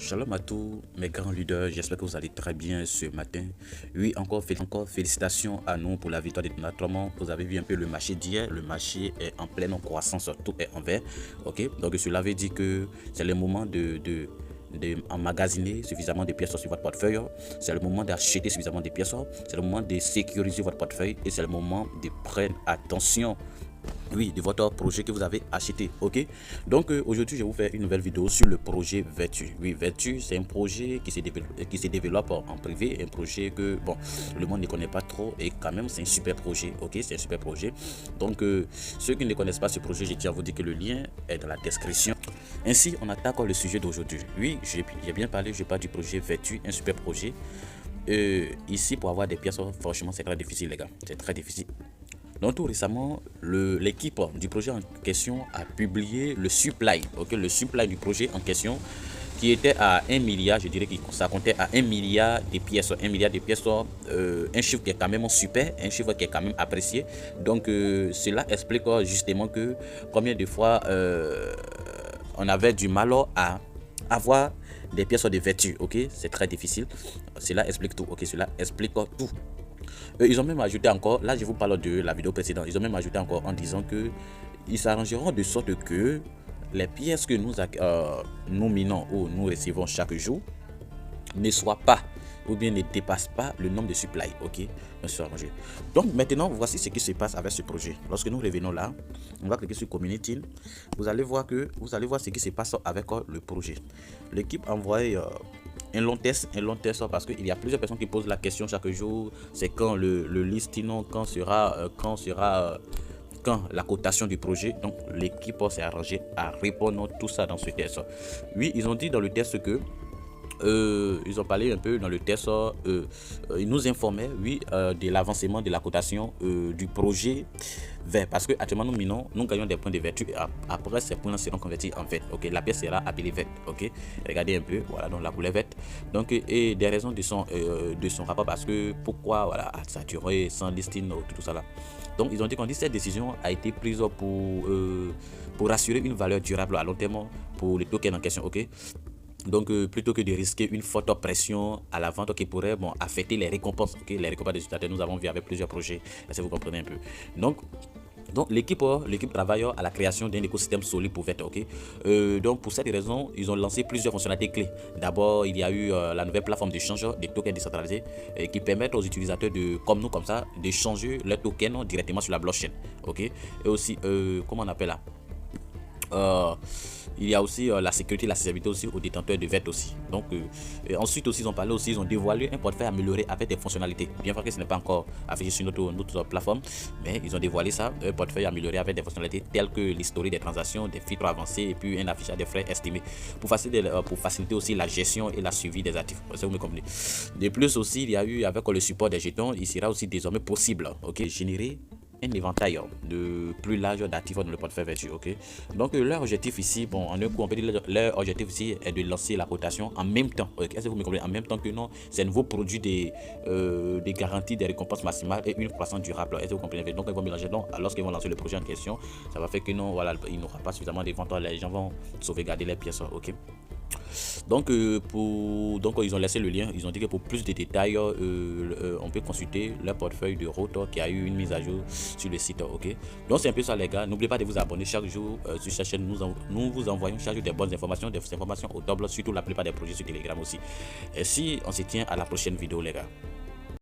Shalom à tous mes grands leaders, j'espère que vous allez très bien ce matin. Oui, encore félicitations à nous pour la victoire de notre homme. Vous avez vu un peu le marché d'hier, le marché est en pleine croissance, tout est en vert. Ok, donc cela veut dire que c'est le moment d'emmagasiner suffisamment de pièces sur votre portefeuille, c'est le moment d'acheter suffisamment de pièces, c'est le moment de sécuriser votre portefeuille et c'est le moment de prendre attention, oui, de votre projet que vous avez acheté. Ok, donc aujourd'hui je vais vous faire une nouvelle vidéo sur le projet Vertu. Oui, Vertu, c'est un projet qui se développe en privé, un projet que bon, le monde ne connaît pas trop et quand même c'est un super projet. Ok, c'est un super projet. Donc ceux qui ne connaissent pas ce projet, je tiens à vous dire que le lien est dans la description. Ainsi, on attaque le sujet d'aujourd'hui. Oui, j'ai bien parlé, je parle du projet Vertu, un super projet. Ici, pour avoir des pièces, franchement, c'est très difficile, les gars. C'est très difficile. Donc tout récemment, l'équipe du projet en question a publié le supply, le supply du projet en question qui était à 1 milliard, je dirais que ça comptait à 1 milliard de pièces, un chiffre qui est quand même super, un chiffre qui est quand même apprécié. Donc cela explique justement que combien de fois on avait du mal à avoir des pièces de Vertu, c'est très difficile. Cela explique tout, cela explique tout. Ils ont même ajouté encore, là je vous parle de la vidéo précédente, ils ont même ajouté encore en disant que ils s'arrangeront de sorte que les pièces que nous minons ou nous recevons chaque jour ne soient pas ou bien ne dépassent pas le nombre de supply. Donc maintenant voici ce qui se passe avec ce projet. Lorsque nous revenons là, on va cliquer sur Community. Vous allez voir ce qui se passe avec le projet. L'équipe a envoyé un long test parce qu'il y a plusieurs personnes qui posent la question chaque jour, c'est quand le listing, quand la cotation du projet. Donc l'équipe s'est arrangée à répondre tout ça dans ce test. Oui, ils ont dit dans le test que ils ont parlé un peu dans le test, ils nous informaient, oui, de l'avancement de la cotation du projet vert, parce que actuellement nous gagnons des points de vertu. Après ces points seront convertis en vert. La pièce sera appelée verte. Regardez un peu, voilà, donc la couleur verte. Donc et des raisons de son rapport, parce que pourquoi, voilà, saturer sans listing, tout ça là. Donc ils ont dit qu'on dit cette décision a été prise pour assurer une valeur durable à long terme pour les tokens en question. Donc plutôt que de risquer une forte pression à la vente qui pourrait affecter les récompenses, les récompenses des utilisateurs, nous avons vu avec plusieurs projets, si vous comprenez un peu. Donc l'équipe travaille à la création d'un écosystème solide pour Vert. Donc pour cette raison, ils ont lancé plusieurs fonctionnalités clés. D'abord, il y a eu la nouvelle plateforme d'échange des tokens décentralisés qui permettent aux utilisateurs comme nous, comme ça, d'échanger leurs tokens directement sur la blockchain. Et aussi, comment on appelle là, il y a aussi la sécurité et l'accessibilité aussi aux détenteurs de VET aussi. Donc ensuite aussi ils ont dévoilé un portefeuille amélioré avec des fonctionnalités. Bien vrai que ce n'est pas encore affiché sur notre plateforme, mais ils ont dévoilé ça, un portefeuille amélioré avec des fonctionnalités telles que l'historique des transactions, des filtres avancés et puis un affichage des frais estimés pour faciliter aussi la gestion et la suivi des actifs. Vous me comprenez. De plus aussi, il y a eu avec le support des jetons, il sera aussi désormais possible générer un éventail de plus large d'actifs dans le portefeuille Vertu. Donc leur objectif ici, en un coup on peut dire leur objectif ici est de lancer la cotation en même temps. Est-ce que vous me comprenez? En même temps que ces nouveaux produits des garanties, des récompenses maximales et une croissance durable. Est-ce que vous comprenez? Donc ils vont mélanger. Donc lorsqu'ils vont lancer le projet en question, ça va faire que voilà, il n'aura pas suffisamment de ventes, les gens vont sauvegarder les pièces. Donc ils ont laissé le lien. Ils ont dit que pour plus de détails on peut consulter leur portefeuille de route qui a eu une mise à jour sur le site. Donc c'est un peu ça les gars. N'oubliez pas de vous abonner chaque jour sur cette chaîne. Nous vous envoyons chaque jour des bonnes informations, des informations au double, surtout la plupart des projets sur Telegram aussi. Et si on se tient à la prochaine vidéo les gars.